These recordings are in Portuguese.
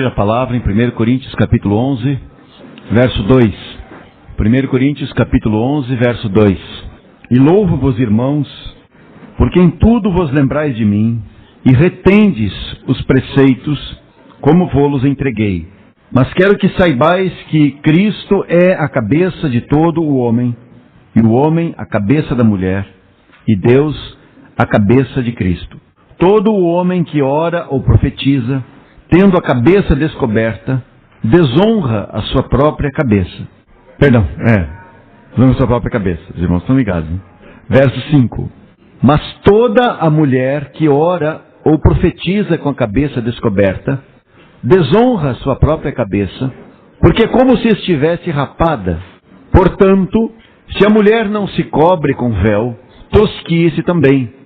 A palavra em 1 Coríntios capítulo 11, verso 2. 1 Coríntios capítulo 11, verso 2. E louvo-vos, irmãos, porque em tudo vos lembrais de mim, e retendes os preceitos, como vô-los entreguei. Mas quero que saibais que Cristo é a cabeça de todo o homem, e o homem a cabeça da mulher, e Deus a cabeça de Cristo. Todo o homem que ora ou profetiza, tendo a cabeça descoberta, desonra a sua própria cabeça. Desonra a sua própria cabeça. Os irmãos estão ligados, né? Verso 5. Mas toda a mulher que ora ou profetiza com a cabeça descoberta, desonra a sua própria cabeça, porque é como se estivesse rapada. Portanto, se a mulher não se cobre com véu, tosquie-se também.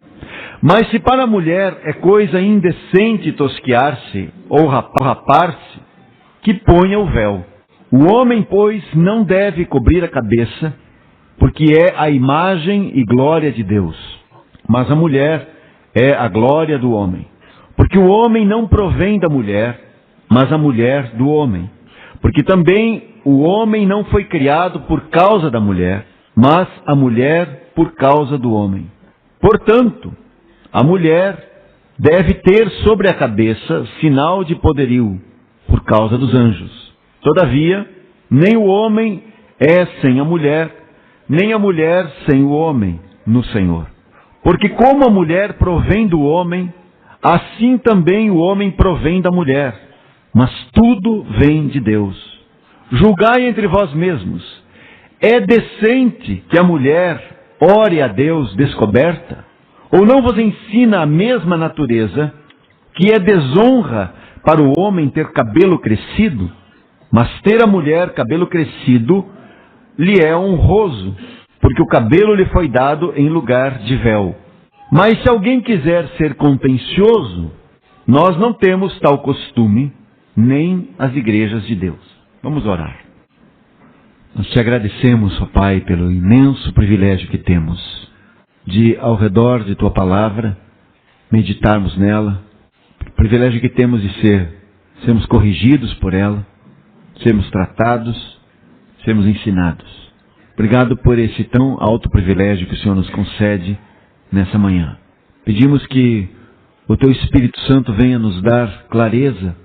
Mas se para a mulher é coisa indecente tosquiar-se ou rapar-se, que ponha o véu. O homem, pois, não deve cobrir a cabeça, porque é a imagem e glória de Deus. Mas a mulher é a glória do homem. Porque o homem não provém da mulher, mas a mulher do homem. Porque também o homem não foi criado por causa da mulher, mas a mulher por causa do homem. Portanto, a mulher deve ter sobre a cabeça sinal de poderio, por causa dos anjos. Todavia, nem o homem é sem a mulher, nem a mulher sem o homem no Senhor. Porque como a mulher provém do homem, assim também o homem provém da mulher. Mas tudo vem de Deus. Julgai entre vós mesmos. É decente que a mulher ore a Deus descoberta? Ou não vos ensina a mesma natureza, que é desonra para o homem ter cabelo crescido? Mas ter a mulher cabelo crescido lhe é honroso, porque o cabelo lhe foi dado em lugar de véu. Mas se alguém quiser ser contencioso, nós não temos tal costume, nem as igrejas de Deus. Vamos orar. Nós te agradecemos, ó Pai, pelo imenso privilégio que temos de, ao redor de Tua Palavra, meditarmos nela, o privilégio que temos de sermos corrigidos por ela, sermos tratados, sermos ensinados. Obrigado por esse tão alto privilégio que o Senhor nos concede nessa manhã. Pedimos que o Teu Espírito Santo venha nos dar clareza,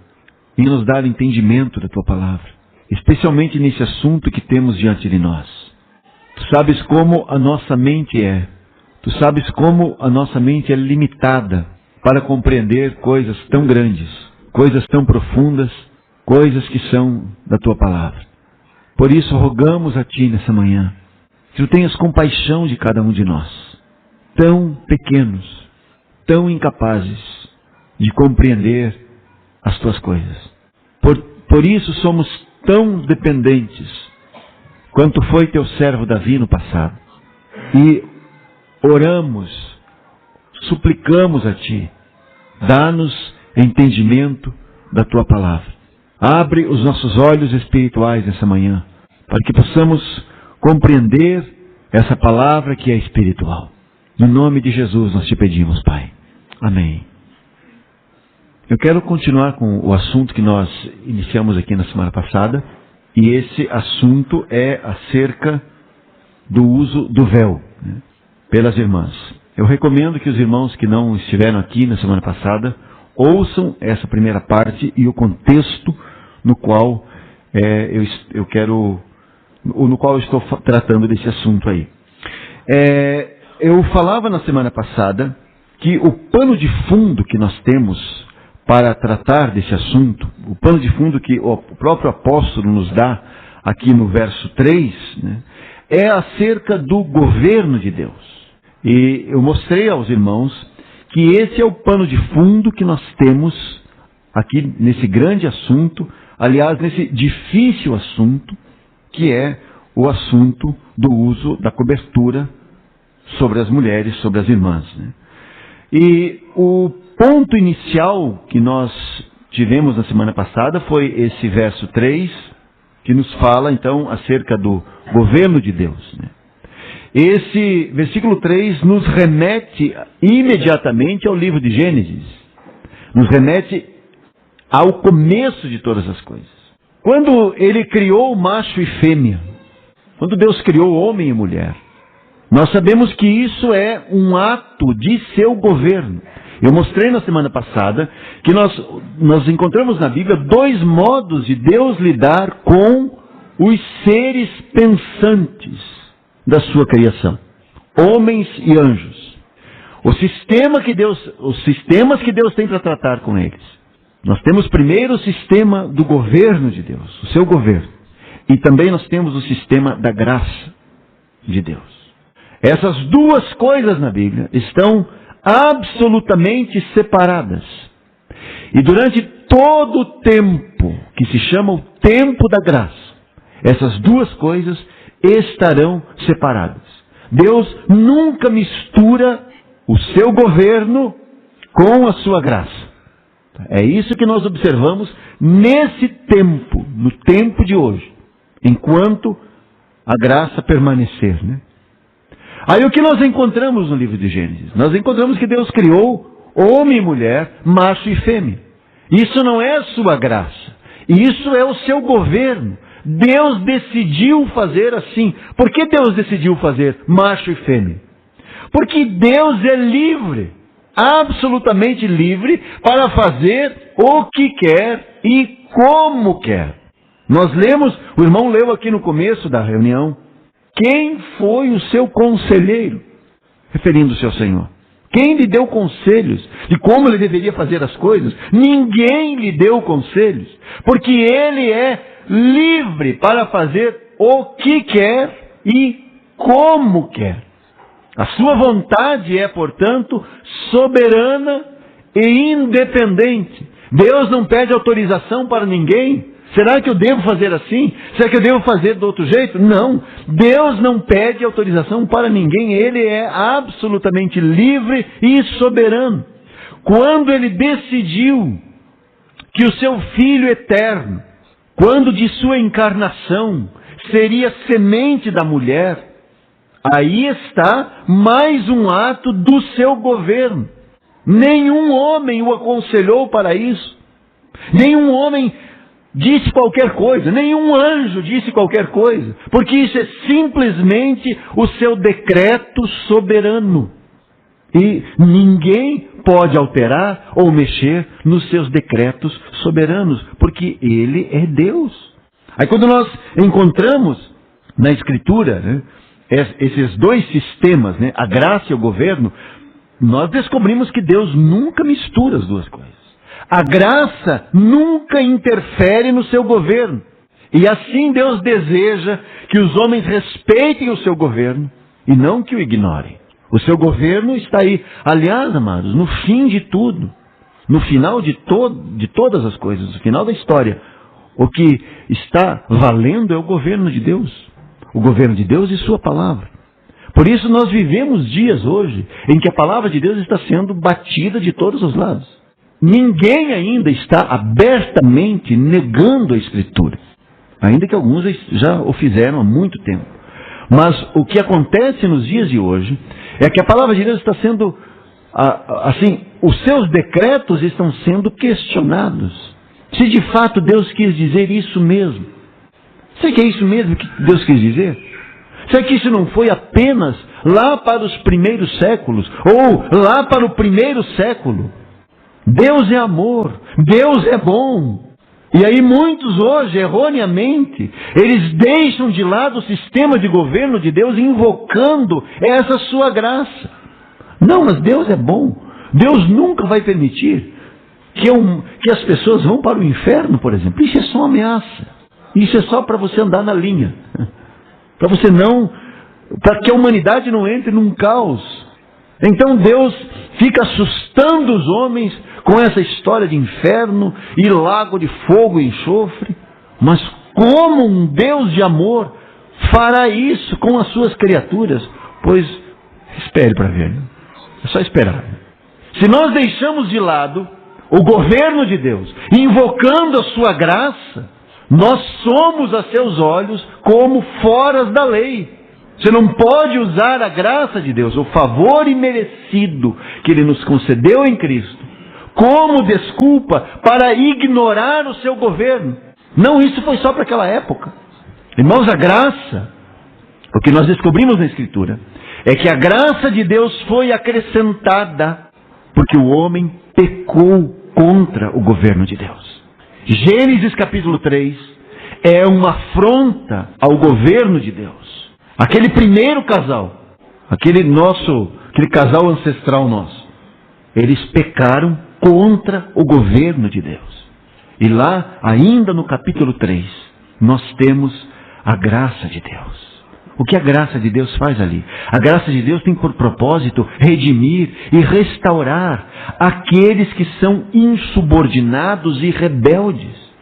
venha nos dar entendimento da Tua Palavra, especialmente nesse assunto que temos diante de nós. Tu sabes como a nossa mente é. Tu sabes como a nossa mente é limitada para compreender coisas tão grandes, coisas tão profundas, coisas que são da Tua Palavra. Por isso rogamos a Ti nessa manhã, que Tu tenhas compaixão de cada um de nós, tão pequenos, tão incapazes de compreender as Tuas coisas. Por isso somos tão dependentes, quanto foi Teu servo Davi no passado. E oramos, suplicamos a Ti, dá-nos entendimento da Tua Palavra. Abre os nossos olhos espirituais nessa manhã, para que possamos compreender essa palavra que é espiritual. No nome de Jesus nós Te pedimos, Pai. Amém. Eu quero continuar com o assunto que nós iniciamos aqui na semana passada, e esse assunto é acerca do uso do véu, né, pelas irmãs. Eu recomendo que os irmãos que não estiveram aqui na semana passada ouçam essa primeira parte e o contexto no qual no qual eu estou tratando desse assunto aí. Eu falava na semana passada que o pano de fundo que nós temos para tratar desse assunto, o pano de fundo que o próprio apóstolo nos dá aqui no verso 3, né, é acerca do governo de Deus. E eu mostrei aos irmãos que esse é o pano de fundo que nós temos aqui nesse grande assunto, aliás, nesse difícil assunto, que é o assunto do uso da cobertura sobre as mulheres, sobre as irmãs, né? E o ponto inicial que nós tivemos na semana passada foi esse verso 3, que nos fala então acerca do governo de Deus, né? Esse versículo 3 nos remete imediatamente ao livro de Gênesis. Nos remete ao começo de todas as coisas. Quando Ele criou macho e fêmea, quando Deus criou homem e mulher, nós sabemos que isso é um ato de seu governo. Eu mostrei na semana passada que nós encontramos na Bíblia 2 modos de Deus lidar com os seres pensantes da sua criação, homens e anjos. Os sistemas que Deus tem para tratar com eles. Nós temos primeiro o sistema do governo de Deus, o seu governo. E também nós temos o sistema da graça de Deus. Essas 2 coisas na Bíblia estão absolutamente separadas. E durante todo o tempo, que se chama o tempo da graça, essas 2 coisas estarão separadas. Deus nunca mistura o seu governo com a sua graça. É isso que nós observamos nesse tempo, no tempo de hoje, enquanto a graça permanecer, né? Aí o que nós encontramos no livro de Gênesis? Nós encontramos que Deus criou homem e mulher, macho e fêmea. Isso não é a sua graça. Isso é o seu governo. Deus decidiu fazer assim. Por que Deus decidiu fazer macho e fêmea? Porque Deus é livre, absolutamente livre, para fazer o que quer e como quer. Nós lemos, o irmão leu aqui no começo da reunião, quem foi o seu conselheiro? Referindo-se ao Senhor. Quem lhe deu conselhos de como ele deveria fazer as coisas? Ninguém lhe deu conselhos, porque ele é livre para fazer o que quer e como quer. A sua vontade é, portanto, soberana e independente. Deus não pede autorização para ninguém. Será que eu devo fazer assim? Será que eu devo fazer do outro jeito? Não. Deus não pede autorização para ninguém. Ele é absolutamente livre e soberano. Quando Ele decidiu que o seu Filho eterno, quando de sua encarnação, seria semente da mulher, aí está mais um ato do seu governo. Nenhum homem o aconselhou para isso. Nenhum homem disse qualquer coisa, nenhum anjo disse qualquer coisa, porque isso é simplesmente o seu decreto soberano. E ninguém pode alterar ou mexer nos seus decretos soberanos, porque Ele é Deus. Aí quando nós encontramos na Escritura, né, esses 2 sistemas, né, a graça e o governo, nós descobrimos que Deus nunca mistura as 2 coisas. A graça nunca interfere no seu governo. E assim Deus deseja que os homens respeitem o seu governo e não que o ignorem. O seu governo está aí. Aliás, amados, no fim de tudo, no final de todas as coisas, no final da história, o que está valendo é o governo de Deus. O governo de Deus e sua palavra. Por isso nós vivemos dias hoje em que a palavra de Deus está sendo batida de todos os lados. Ninguém ainda está abertamente negando a Escritura, ainda que alguns já o fizeram há muito tempo. Mas o que acontece nos dias de hoje é que a palavra de Deus está sendo, assim, os seus decretos estão sendo questionados. Se de fato Deus quis dizer isso mesmo. Será que é isso mesmo que Deus quis dizer? Será que isso não foi apenas lá para os primeiros séculos, ou lá para o primeiro século? Deus é amor, Deus é bom. E aí muitos hoje, erroneamente, eles deixam de lado o sistema de governo de Deus, invocando essa sua graça. Não, mas Deus é bom. Deus nunca vai permitir que as pessoas vão para o inferno, por exemplo. Isso é só uma ameaça. Isso é só para você andar na linha. Para que a humanidade não entre num caos. Então Deus fica assustando os homens com essa história de inferno e lago de fogo e enxofre. Mas como um Deus de amor fará isso com as suas criaturas? Pois espere para ver. É só esperar. Se nós deixamos de lado o governo de Deus, invocando a sua graça, nós somos a seus olhos como foras da lei. Você não pode usar a graça de Deus, o favor imerecido que Ele nos concedeu em Cristo, como desculpa para ignorar o seu governo. Não, isso foi só para aquela época. Irmãos, a graça, o que nós descobrimos na Escritura, é que a graça de Deus foi acrescentada, porque o homem pecou contra o governo de Deus. Gênesis capítulo 3 é uma afronta ao governo de Deus. Aquele primeiro casal, aquele casal ancestral nosso, eles pecaram contra o governo de Deus. E lá, ainda no capítulo 3, nós temos a graça de Deus. O que a graça de Deus faz ali? A graça de Deus tem por propósito redimir e restaurar aqueles que são insubordinados e rebeldes.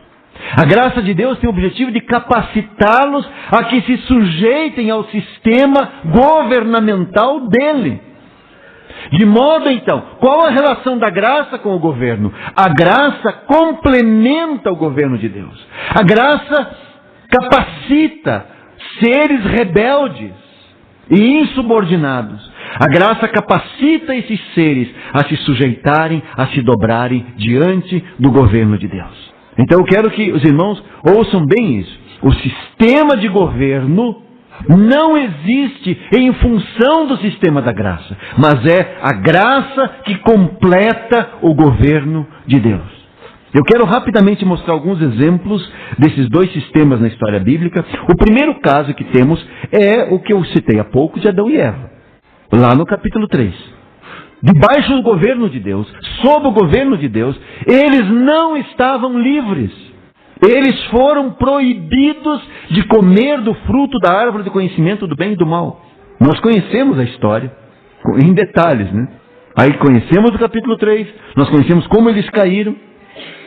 A graça de Deus tem o objetivo de capacitá-los a que se sujeitem ao sistema governamental dele. De modo então, qual a relação da graça com o governo? A graça complementa o governo de Deus. A graça capacita seres rebeldes e insubordinados. A graça capacita esses seres a se sujeitarem, a se dobrarem diante do governo de Deus. Então eu quero que os irmãos ouçam bem isso. O sistema de governo não existe em função do sistema da graça, mas é a graça que completa o governo de Deus. Eu quero rapidamente mostrar alguns exemplos desses dois sistemas na história bíblica. O primeiro caso que temos é o que eu citei há pouco de Adão e Eva, lá no capítulo 3. Debaixo do governo de Deus, sob o governo de Deus, eles não estavam livres. Eles foram proibidos de comer do fruto da árvore do conhecimento do bem e do mal. Nós conhecemos a história em detalhes, né? Aí conhecemos o capítulo 3, nós conhecemos como eles caíram,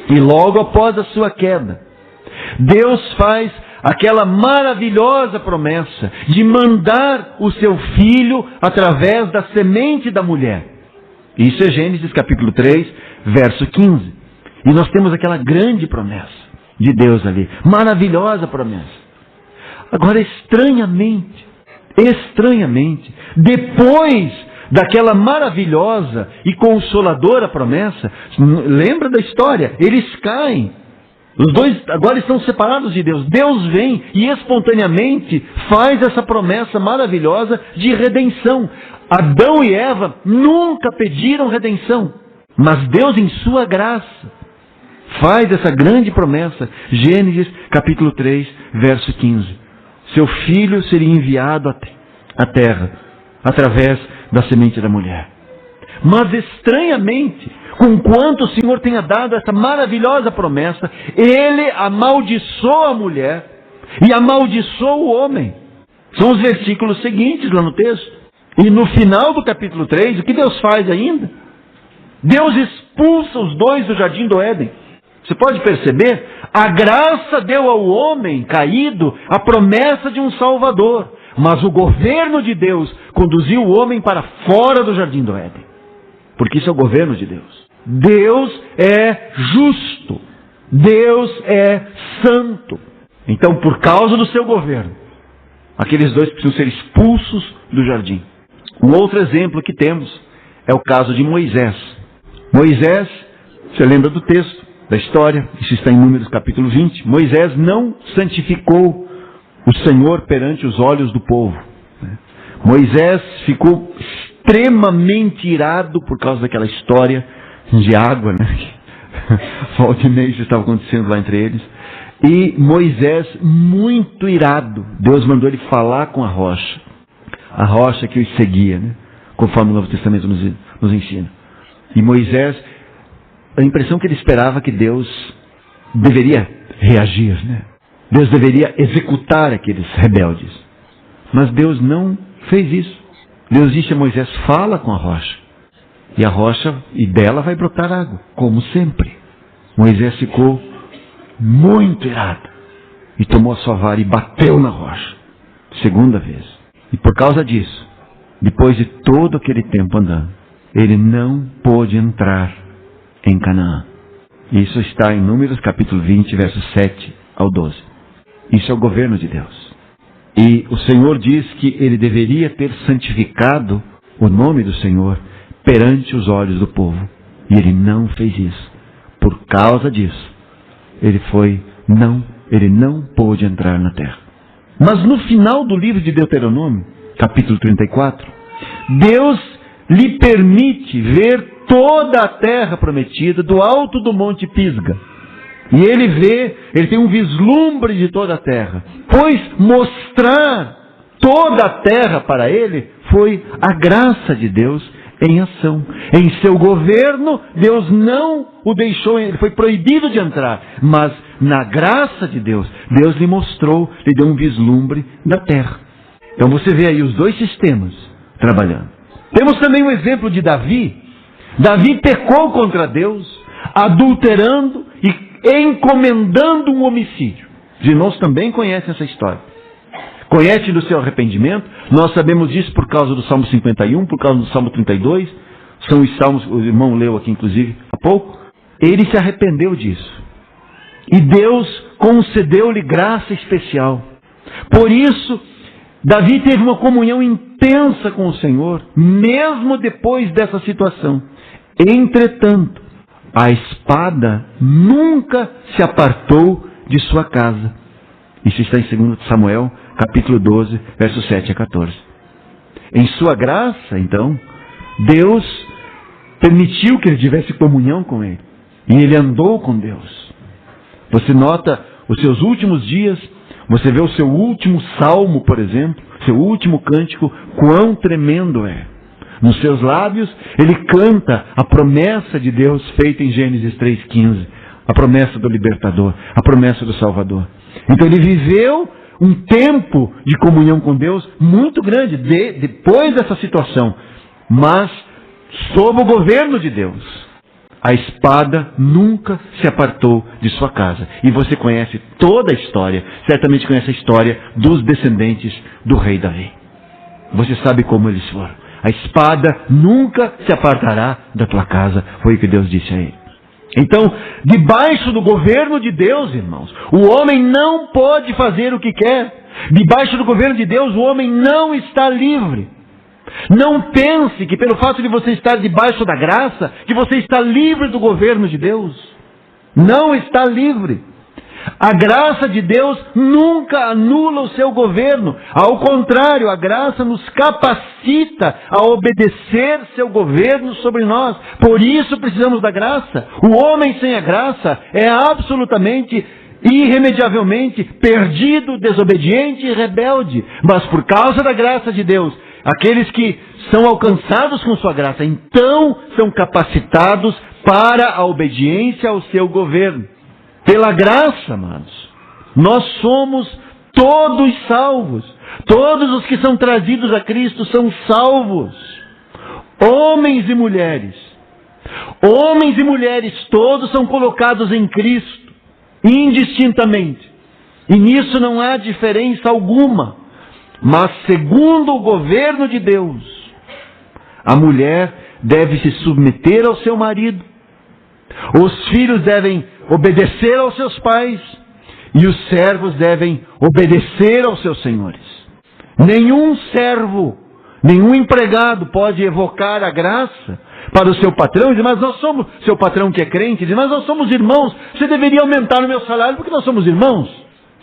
e logo após a sua queda, Deus faz aquela maravilhosa promessa de mandar o seu filho através da semente da mulher. Isso é Gênesis capítulo 3, verso 15. E nós temos aquela grande promessa de Deus ali, maravilhosa promessa. Agora, estranhamente, depois daquela maravilhosa e consoladora promessa, lembra da história? Eles caem. Os dois agora estão separados de Deus. Deus vem e espontaneamente faz essa promessa maravilhosa de redenção. Adão e Eva nunca pediram redenção, mas Deus, em sua graça, faz essa grande promessa. Gênesis capítulo 3, verso 15. Seu filho seria enviado à terra através da semente da mulher. Mas estranhamente, conquanto o Senhor tenha dado essa maravilhosa promessa, Ele amaldiçoou a mulher e amaldiçoou o homem. São os versículos seguintes lá no texto. E no final do capítulo 3, o que Deus faz ainda? Deus expulsa os dois do jardim do Éden. Você pode perceber? A graça deu ao homem caído a promessa de um Salvador. Mas o governo de Deus conduziu o homem para fora do jardim do Éden. Porque isso é o governo de Deus. Deus é justo. Deus é santo. Então, por causa do seu governo, aqueles dois precisam ser expulsos do jardim. Um outro exemplo que temos é o caso de Moisés. Moisés, você lembra do texto, da história, isso está em Números capítulo 20. Moisés não santificou o Senhor perante os olhos do povo. Moisés ficou extremamente irado por causa daquela história de água, né? Volta e meia isso estava acontecendo lá entre eles. E Moisés, muito irado, Deus mandou ele falar com a rocha que os seguia, né? Conforme o Novo Testamento nos ensina. E Moisés, a impressão que ele esperava que Deus deveria reagir, né? Deus deveria executar aqueles rebeldes. Mas Deus não fez isso. Deus disse a Moisés, fala com a rocha. E a rocha, e dela vai brotar água, como sempre. Moisés ficou muito irado. E tomou a sua vara e bateu na rocha. Segunda vez. E por causa disso, depois de todo aquele tempo andando, ele não pôde entrar em Canaã. Isso está em Números capítulo 20, versos 7 ao 12. Isso é o governo de Deus. E o Senhor diz que ele deveria ter santificado o nome do Senhor perante os olhos do povo. E ele não fez isso. Por causa disso, ele não pôde entrar na terra. Mas no final do livro de Deuteronômio, capítulo 34, Deus lhe permite ver toda a terra prometida do alto do Monte Pisga. E ele tem um vislumbre de toda a terra. Pois mostrar toda a terra para ele foi a graça de Deus em ação. Em seu governo, Deus não o deixou, ele foi proibido de entrar. Mas na graça de Deus, Deus lhe mostrou, lhe deu um vislumbre da terra. Então você vê aí os dois sistemas trabalhando. Temos também o exemplo de Davi. Davi pecou contra Deus, adulterando e encomendando um homicídio. Os irmãos também conhecem essa história. Conhecem do seu arrependimento. Nós sabemos disso por causa do Salmo 51, por causa do Salmo 32. São os salmos, o irmão leu aqui inclusive há pouco. Ele se arrependeu disso. E Deus concedeu-lhe graça especial. Por isso, Davi teve uma comunhão intensa com o Senhor, mesmo depois dessa situação. Entretanto, a espada nunca se apartou de sua casa. Isso está em 2 Samuel, capítulo 12, versos 7 a 14. Em sua graça, então, Deus permitiu que ele tivesse comunhão com ele. E ele andou com Deus. Você nota os seus últimos dias, você vê o seu último salmo, por exemplo, seu último cântico, quão tremendo é. Nos seus lábios, ele canta a promessa de Deus feita em Gênesis 3,15. A promessa do libertador, a promessa do Salvador. Então ele viveu um tempo de comunhão com Deus muito grande depois dessa situação. Mas, sob o governo de Deus, a espada nunca se apartou de sua casa. E você conhece toda a história, certamente conhece a história dos descendentes do rei Davi. Você sabe como eles foram. A espada nunca se apartará da tua casa, foi o que Deus disse a ele. Então, debaixo do governo de Deus, irmãos, o homem não pode fazer o que quer. Debaixo do governo de Deus, o homem não está livre. Não pense que pelo fato de você estar debaixo da graça, que você está livre do governo de Deus. Não está livre. A graça de Deus nunca anula o seu governo. Ao contrário, a graça nos capacita a obedecer seu governo sobre nós. Por isso precisamos da graça. O homem sem a graça é absolutamente, irremediavelmente perdido, desobediente e rebelde. Mas por causa da graça de Deus, aqueles que são alcançados com sua graça, então são capacitados para a obediência ao seu governo. Pela graça, amados, nós somos todos salvos. Todos os que são trazidos a Cristo são salvos. Homens e mulheres. Homens e mulheres todos são colocados em Cristo, indistintamente. E nisso não há diferença alguma. Mas segundo o governo de Deus, a mulher deve se submeter ao seu marido. Os filhos devem obedecer aos seus pais e os servos devem obedecer aos seus senhores. Nenhum servo, nenhum empregado pode evocar a graça para o seu patrão e dizer, mas nós somos, seu patrão que é crente, diz, mas nós somos irmãos, você deveria aumentar o meu salário porque nós somos irmãos.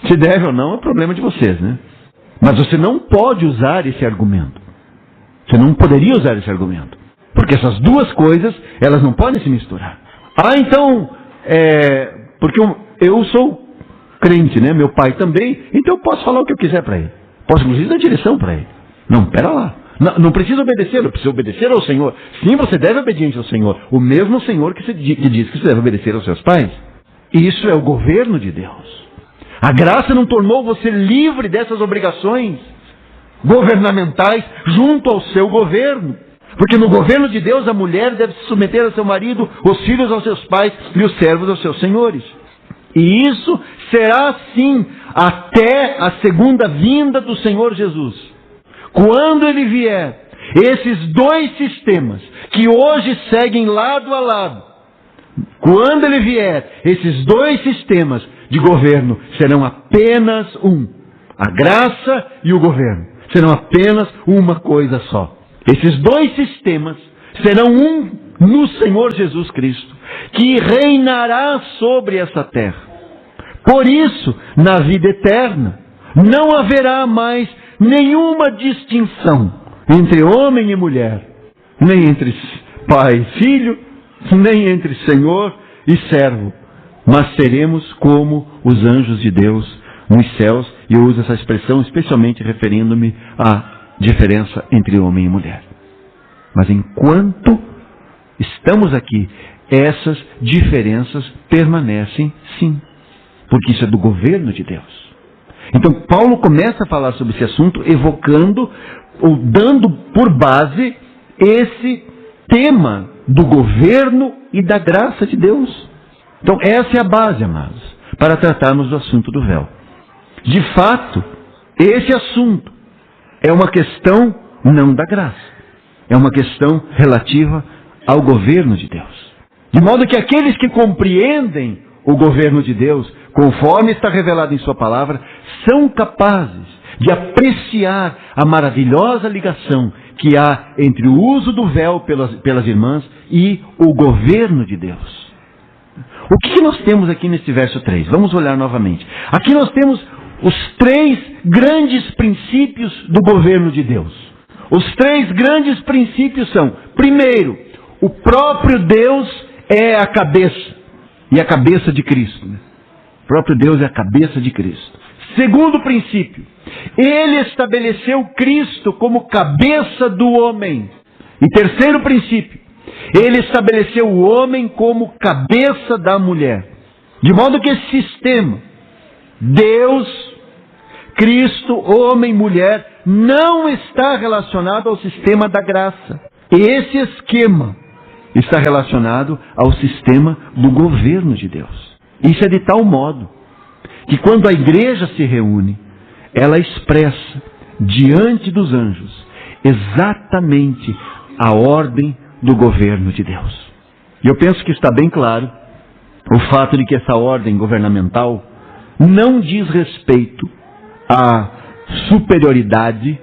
Se deve ou não é problema de vocês, né? Mas você não pode usar esse argumento. Você não poderia usar esse argumento. Porque essas duas coisas, elas não podem se misturar. Então, porque eu sou crente, né? Meu pai também, então eu posso falar o que eu quiser para ele. Posso inclusive dar direção para ele. Não, pera lá. Não precisa obedecer, eu preciso obedecer ao Senhor. Sim, você deve obedecer ao Senhor. O mesmo Senhor que diz que você deve obedecer aos seus pais. Isso é o governo de Deus. A graça não tornou você livre dessas obrigações governamentais junto ao seu governo. Porque no governo de Deus a mulher deve se submeter a seu marido, os filhos aos seus pais e os servos aos seus senhores. E isso será assim até a segunda vinda do Senhor Jesus. Quando Ele vier, esses dois sistemas que hoje seguem lado a lado, quando Ele vier, esses dois sistemas de governo serão apenas um. A graça e o governo serão apenas uma coisa só. Esses dois sistemas serão um no Senhor Jesus Cristo, que reinará sobre essa terra. Por isso, na vida eterna, não haverá mais nenhuma distinção entre homem e mulher, nem entre pai e filho, nem entre senhor e servo, mas seremos como os anjos de Deus nos céus, e eu uso essa expressão especialmente referindo-me à diferença entre homem e mulher. Mas enquanto estamos aqui, essas diferenças permanecem sim, porque isso é do governo de Deus. Então Paulo começa a falar sobre esse assunto, evocando ou dando por base esse tema do governo e da graça de Deus. Então essa é a base, amados, para tratarmos do assunto do véu. De fato, esse assunto é uma questão não da graça, é uma questão relativa ao governo de Deus. De modo que aqueles que compreendem o governo de Deus, conforme está revelado em sua palavra, são capazes de apreciar a maravilhosa ligação que há entre o uso do véu pelas irmãs e o governo de Deus. O que nós temos aqui nesse verso 3? Vamos olhar novamente. Aqui nós temos os 3 grandes princípios do governo de Deus. Os 3 grandes princípios são: primeiro, o próprio Deus é a cabeça, e a cabeça de Cristo. O próprio Deus é a cabeça de Cristo. Segundo princípio, Ele estabeleceu Cristo como cabeça do homem. E terceiro princípio, Ele estabeleceu o homem como cabeça da mulher. De modo que esse sistema, Deus, Cristo, homem, mulher, não está relacionado ao sistema da graça. Esse esquema está relacionado ao sistema do governo de Deus. Isso é de tal modo que quando a igreja se reúne, ela expressa diante dos anjos exatamente a ordem do governo de Deus. E eu penso que está bem claro o fato de que essa ordem governamental não diz respeito à superioridade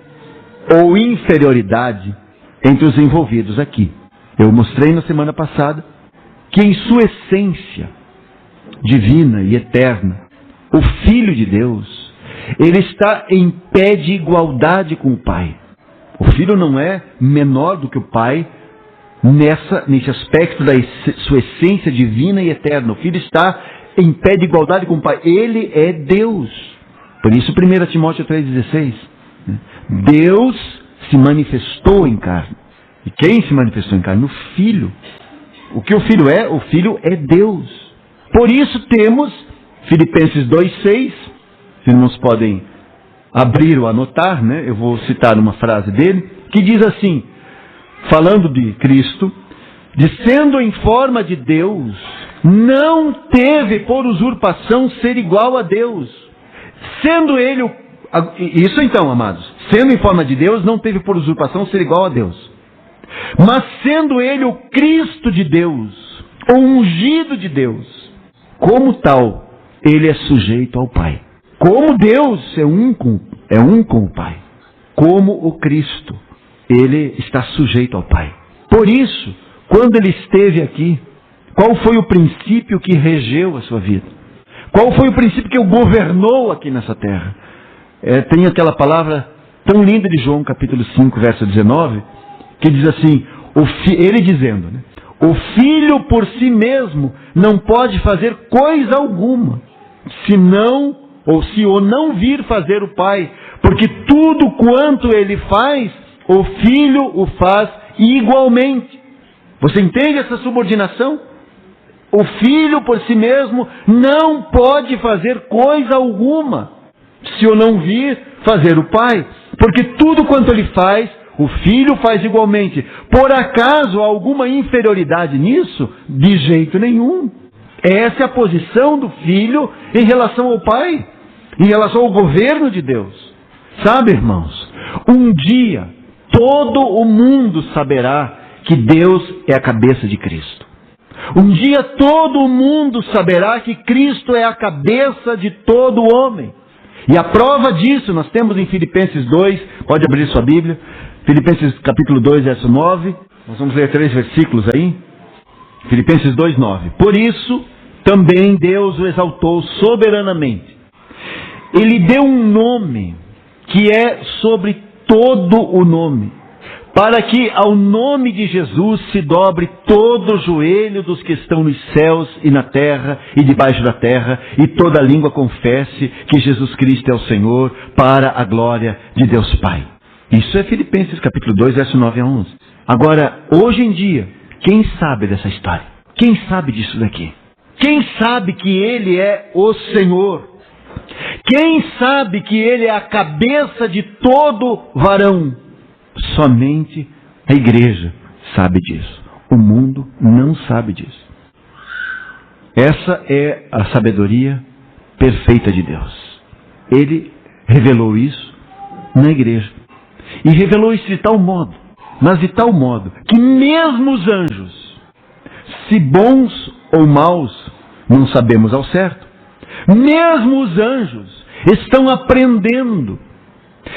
ou inferioridade entre os envolvidos aqui. Eu mostrei na semana passada que em sua essência divina e eterna, o Filho de Deus, ele está em pé de igualdade com o Pai. O Filho não é menor do que o Pai nesse aspecto da sua essência divina e eterna. O Filho está em pé de igualdade com o Pai. Ele é Deus. Por isso 1 Timóteo 3,16. Deus se manifestou em carne. E quem se manifestou em carne? O Filho. O que o Filho é? O Filho é Deus. Por isso temos Filipenses 2,6. Os irmãos podem abrir ou anotar, né? Eu vou citar uma frase dele, que diz assim, falando de Cristo: sendo em forma de Deus, não teve por usurpação ser igual a Deus. Sendo ele isso então, amados, sendo em forma de Deus, não teve por usurpação ser igual a Deus. Mas sendo ele o Cristo de Deus, o ungido de Deus, como tal, ele é sujeito ao Pai. Como Deus é um com o Pai, como o Cristo, ele está sujeito ao Pai. Por isso, quando ele esteve aqui, qual foi o princípio que regeu a sua vida? Qual foi o princípio que o governou aqui nessa terra? Tem aquela palavra tão linda de João capítulo 5, verso 19, que diz assim, ele dizendo, né, o Filho por si mesmo não pode fazer coisa alguma, se o não vir fazer o Pai, porque tudo quanto ele faz, o Filho o faz igualmente. Você entende essa subordinação? O Filho por si mesmo não pode fazer coisa alguma, se o não vir fazer o Pai, porque tudo quanto ele faz, o Filho faz igualmente. Por acaso há alguma inferioridade nisso? De jeito nenhum. Essa é a posição do Filho em relação ao Pai, em relação ao governo de Deus. Sabe, irmãos, um dia todo o mundo saberá que Deus é a cabeça de Cristo. Um dia todo o mundo saberá que Cristo é a cabeça de todo homem. E a prova disso nós temos em Filipenses 2, pode abrir sua Bíblia, Filipenses capítulo 2, verso 9, nós vamos ler 3 versículos aí. Filipenses 2:9. Por isso, também Deus o exaltou soberanamente. Ele deu um nome que é sobre todo o nome, para que ao nome de Jesus se dobre todo o joelho dos que estão nos céus e na terra e debaixo da terra, e toda língua confesse que Jesus Cristo é o Senhor, para a glória de Deus Pai. Isso é Filipenses capítulo 2, verso 9 a 11. Agora, hoje em dia, quem sabe dessa história? Quem sabe disso daqui? Quem sabe que Ele é o Senhor? Quem sabe que Ele é a cabeça de todo varão? Somente a igreja sabe disso. O mundo não sabe disso. Essa é a sabedoria perfeita de Deus. Ele revelou isso na igreja. E revelou isso de tal modo, mas de tal modo, que mesmo os anjos, se bons ou maus, não sabemos ao certo, mesmo os anjos estão aprendendo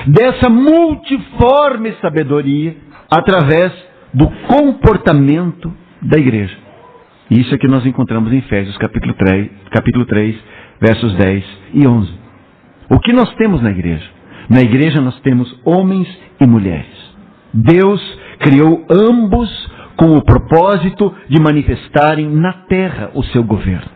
dessa multiforme sabedoria através do comportamento da igreja. Isso é que nós encontramos em Efésios capítulo 3, versos 10 e 11. O que nós temos na igreja? Na igreja nós temos homens e mulheres. Deus criou ambos com o propósito de manifestarem na terra o seu governo.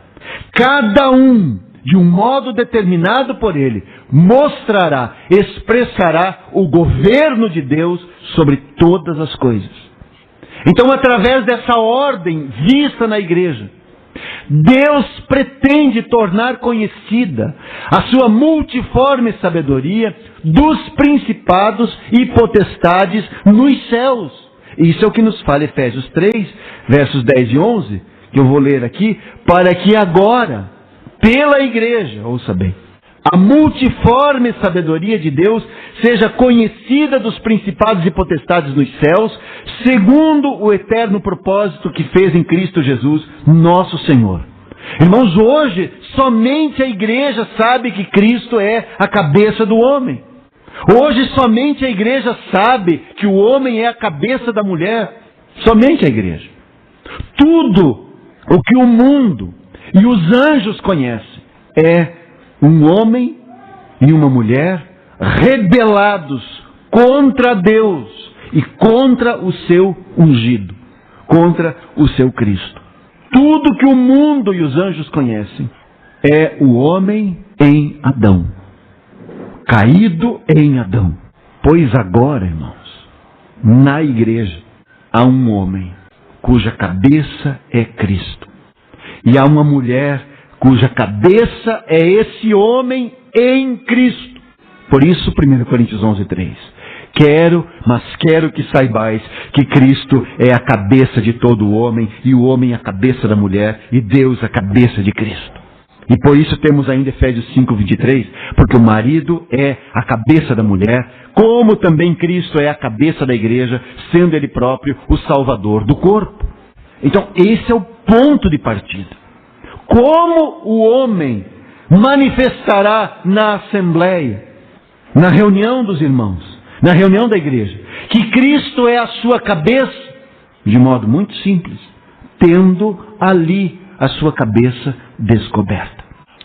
Cada um, de um modo determinado por Ele, mostrará, expressará o governo de Deus sobre todas as coisas. Então, através dessa ordem vista na igreja, Deus pretende tornar conhecida a sua multiforme sabedoria dos principados e potestades nos céus. Isso é o que nos fala Efésios 3, versos 10 e 11, que eu vou ler aqui, para que agora, pela igreja, ouça bem, a multiforme sabedoria de Deus seja conhecida dos principados e potestades nos céus, segundo o eterno propósito que fez em Cristo Jesus, nosso Senhor. Irmãos, hoje, somente a igreja sabe que Cristo é a cabeça do homem. Hoje, somente a igreja sabe que o homem é a cabeça da mulher. Somente a igreja. Tudo o que o mundo e os anjos conhecem é um homem e uma mulher rebelados contra Deus e contra o seu ungido, contra o seu Cristo. Tudo que o mundo e os anjos conhecem é o homem em Adão, caído em Adão. Pois agora, irmãos, na igreja há um homem cuja cabeça é Cristo, e há uma mulher cuja cabeça é esse homem em Cristo. Por isso, 1 Coríntios 11:3. Quero que saibais que Cristo é a cabeça de todo homem, e o homem a cabeça da mulher, e Deus a cabeça de Cristo. E por isso temos ainda Efésios 5:23, porque o marido é a cabeça da mulher, como também Cristo é a cabeça da igreja, sendo Ele próprio o Salvador do corpo. Então, esse é o ponto de partida. Como o homem manifestará na assembleia, na reunião dos irmãos, na reunião da igreja, que Cristo é a sua cabeça? De modo muito simples, tendo ali a sua cabeça descoberta.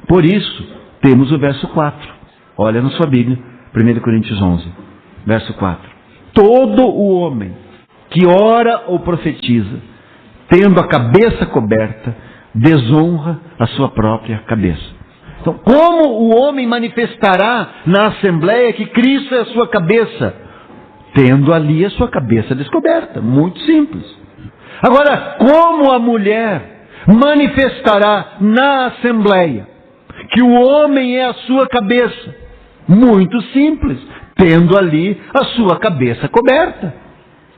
Por isso, temos o verso 4. Olha na sua Bíblia, 1 Coríntios 11, verso 4. Todo o homem que ora ou profetiza, tendo a cabeça coberta, desonra a sua própria cabeça. Então, como o homem manifestará na assembleia que Cristo é a sua cabeça? Tendo ali a sua cabeça descoberta. Muito simples. Agora, como a mulher manifestará na assembleia que o homem é a sua cabeça? Muito simples. Tendo ali a sua cabeça coberta.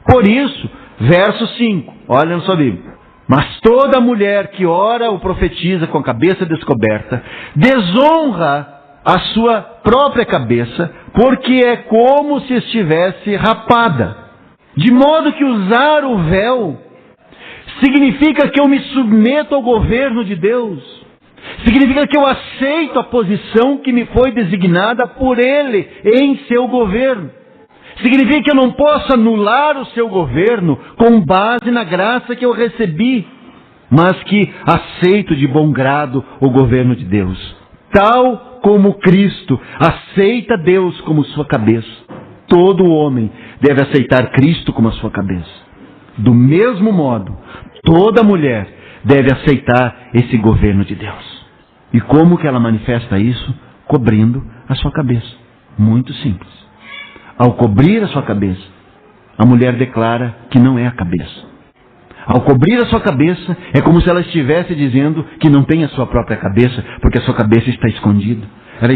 Por isso, verso 5. Olha na sua Bíblia. Mas toda mulher que ora ou profetiza com a cabeça descoberta, desonra a sua própria cabeça, porque é como se estivesse rapada. De modo que usar o véu significa que eu me submeto ao governo de Deus. Significa que eu aceito a posição que me foi designada por Ele em seu governo. Significa que eu não posso anular o seu governo com base na graça que eu recebi. mas que aceito de bom grado o governo de Deus. Tal como Cristo aceita Deus como sua cabeça, todo homem deve aceitar Cristo como a sua cabeça. Do mesmo modo, toda mulher deve aceitar esse governo de Deus. E como que ela manifesta isso? Cobrindo a sua cabeça. Muito simples. Ao cobrir a sua cabeça, a mulher declara que não é a cabeça. Ao cobrir a sua cabeça, é como se ela estivesse dizendo que não tem a sua própria cabeça, porque a sua cabeça está escondida. Ela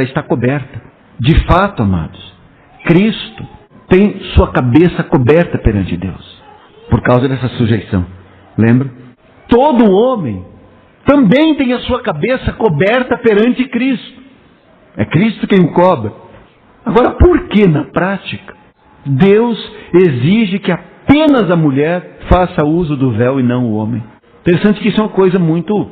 está coberta. De fato, amados, Cristo tem sua cabeça coberta perante Deus, por causa dessa sujeição. Lembra? Todo homem também tem a sua cabeça coberta perante Cristo. É Cristo quem o cobre. Agora, por que na prática Deus exige que apenas a mulher faça uso do véu e não o homem? Interessante que isso é uma coisa muito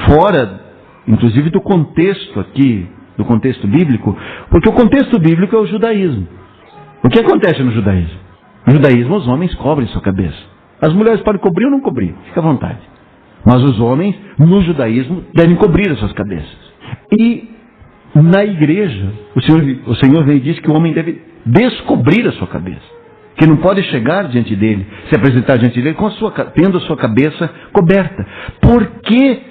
fora, inclusive, do contexto aqui, do contexto bíblico, porque o contexto bíblico é o judaísmo. O que acontece no judaísmo? No judaísmo, os homens cobrem sua cabeça. As mulheres podem cobrir ou não cobrir, fica à vontade. Mas os homens, no judaísmo, devem cobrir as suas cabeças. E na igreja, o Senhor veio e disse que o homem deve descobrir a sua cabeça. Que não pode chegar diante dele, se apresentar diante dele tendo a sua cabeça coberta. Por que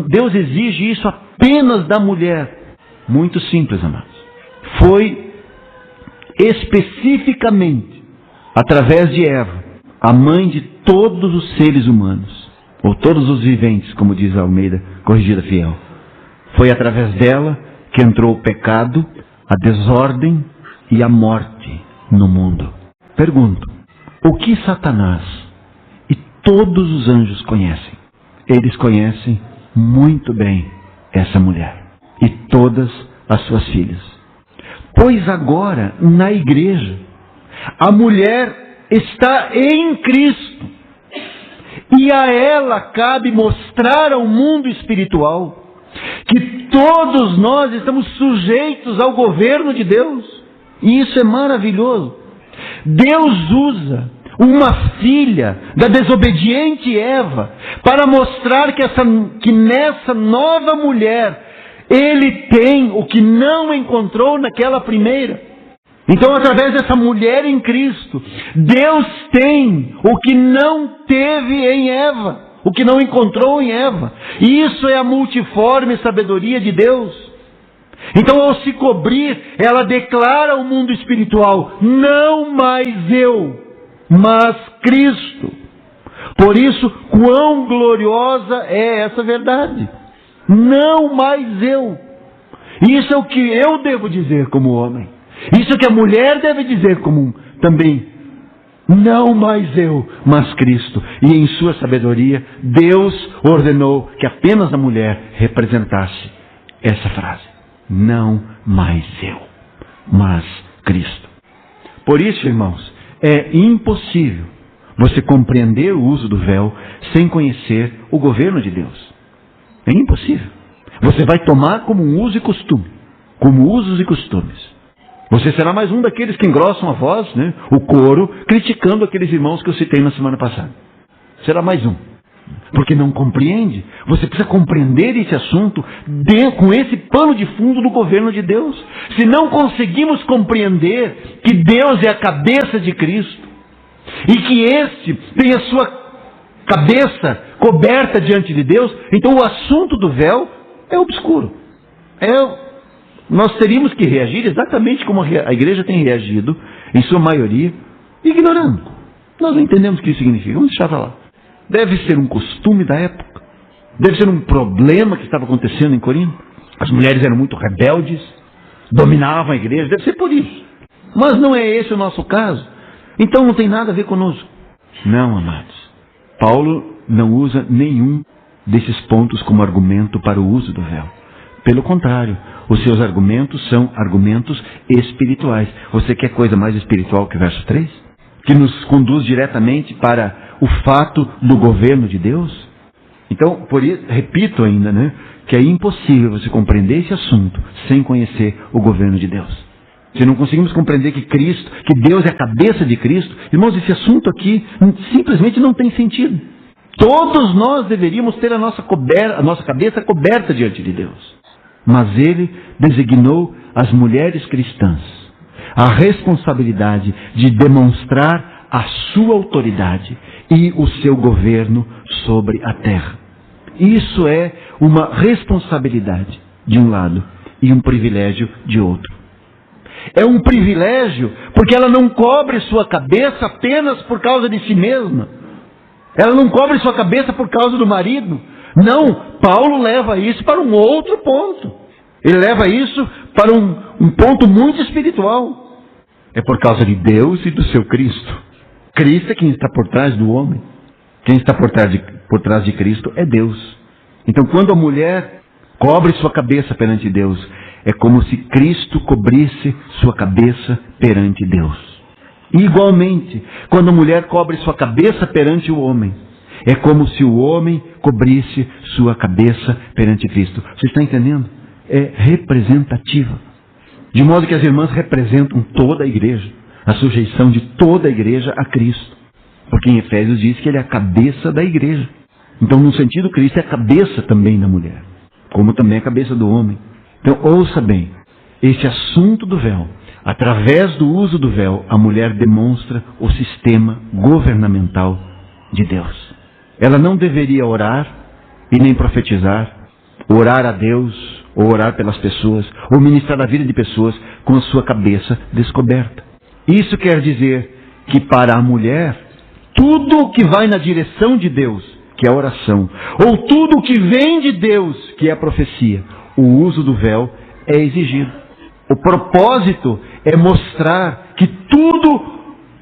Deus exige isso apenas da mulher? Muito simples, amados. Foi especificamente através de Eva, a mãe de todos os seres humanos, ou todos os viventes, como diz a Almeida Corrigida Fiel. Foi através dela que entrou o pecado, a desordem e a morte no mundo. Pergunto, o que Satanás e todos os anjos conhecem? Eles conhecem muito bem essa mulher e todas as suas filhas. Pois agora, na igreja, a mulher está em Cristo. E a ela cabe mostrar ao mundo espiritual que todos nós estamos sujeitos ao governo de Deus. E isso é maravilhoso. Deus usa uma filha da desobediente Eva para mostrar que nessa nova mulher ele tem o que não encontrou naquela primeira. Então, através dessa mulher em Cristo, Deus tem o que não teve em Eva, o que não encontrou em Eva. E isso é a multiforme sabedoria de Deus. Então, ao se cobrir, ela declara ao mundo espiritual: não mais eu, mas Cristo. Por isso, quão gloriosa é essa verdade. Não mais eu. Isso é o que eu devo dizer como homem. Isso é o que a mulher deve dizer como também. Não mais eu, mas Cristo. E em sua sabedoria, Deus ordenou que apenas a mulher representasse essa frase. Não mais eu, mas Cristo. Por isso, irmãos, é impossível você compreender o uso do véu sem conhecer o governo de Deus. É impossível. Você vai tomar como um uso e costume, como usos e costumes. Você será mais um daqueles que engrossam a voz, né, o coro, criticando aqueles irmãos que eu citei na semana passada. Será mais um. Porque não compreende. Você precisa compreender esse assunto com esse pano de fundo do governo de Deus. Se não conseguimos compreender que Deus é a cabeça de Cristo, e que este tem a sua cabeça coberta diante de Deus, então o assunto do véu é obscuro. Nós teríamos que reagir exatamente como a igreja tem reagido, em sua maioria, ignorando. Nós não entendemos o que isso significa. Vamos deixar para lá. Deve ser um costume da época. Deve ser um problema que estava acontecendo em Corinto. As mulheres eram muito rebeldes, dominavam a igreja. Deve ser por isso. Mas não é esse o nosso caso. Então não tem nada a ver conosco. Não, amados. Paulo não usa nenhum desses pontos como argumento para o uso do véu. Pelo contrário, os seus argumentos são argumentos espirituais. Você quer coisa mais espiritual que o verso 3? Que nos conduz diretamente para o fato do governo de Deus? Então, por isso, repito ainda, que é impossível você compreender esse assunto sem conhecer o governo de Deus. Se não conseguimos compreender que Deus é a cabeça de Cristo, irmãos, esse assunto aqui simplesmente não tem sentido. Todos nós deveríamos ter a nossa cabeça coberta diante de Deus. Mas Ele designou as mulheres cristãs a responsabilidade de demonstrar a sua autoridade e o seu governo sobre a terra. Isso é uma responsabilidade de um lado e um privilégio de outro. É um privilégio porque ela não cobre sua cabeça apenas por causa de si mesma. Ela não cobre sua cabeça por causa do marido. Não, Paulo leva isso para um outro ponto. Ele leva isso para um ponto muito espiritual. É por causa de Deus e do seu Cristo. Cristo é quem está por trás do homem. Quem está por trás de Cristo é Deus. Então, quando a mulher cobre sua cabeça perante Deus, é como se Cristo cobrisse sua cabeça perante Deus. E, igualmente, quando a mulher cobre sua cabeça perante o homem, é como se o homem cobrisse sua cabeça perante Cristo. Você está entendendo? É representativa. De modo que as irmãs representam toda a igreja, a sujeição de toda a igreja a Cristo. Porque em Efésios diz que Ele é a cabeça da igreja. Então, no sentido, Cristo é a cabeça também da mulher, como também a cabeça do homem. Então, ouça bem, esse assunto do véu, através do uso do véu, a mulher demonstra o sistema governamental de Deus. Ela não deveria orar e nem profetizar, orar a Deus, ou orar pelas pessoas, ou ministrar a vida de pessoas com a sua cabeça descoberta. Isso quer dizer que para a mulher, tudo o que vai na direção de Deus, que é a oração, ou tudo o que vem de Deus, que é a profecia, o uso do véu é exigido. O propósito é mostrar que tudo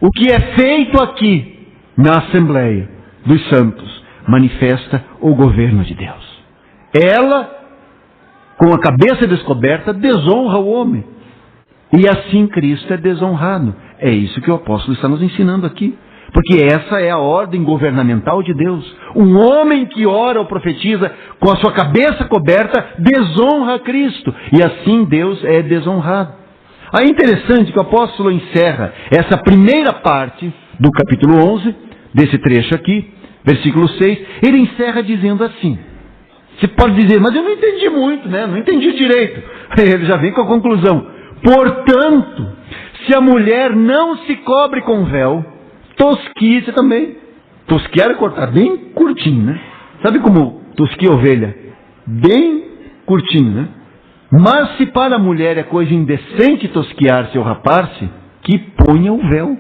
o que é feito aqui na Assembleia dos Santos manifesta o governo de Deus. Ela, com a cabeça descoberta, desonra o homem. E assim Cristo é desonrado. É isso que o apóstolo está nos ensinando aqui. Porque essa é a ordem governamental de Deus. Um homem que ora ou profetiza com a sua cabeça coberta desonra a Cristo. E assim Deus é desonrado. Aí é interessante que o apóstolo encerra essa primeira parte do capítulo 11, desse trecho aqui, versículo 6, ele encerra dizendo assim. Você pode dizer, mas eu não entendi muito, né? Não entendi direito. Ele já vem com a conclusão. Portanto, se a mulher não se cobre com véu, tosquia-se também. Tosquiar é cortar bem curtinho, né? Sabe como tosquia ovelha? Bem curtinho, né? Mas se para a mulher é coisa indecente tosquiar-se ou rapar-se, que ponha o véu.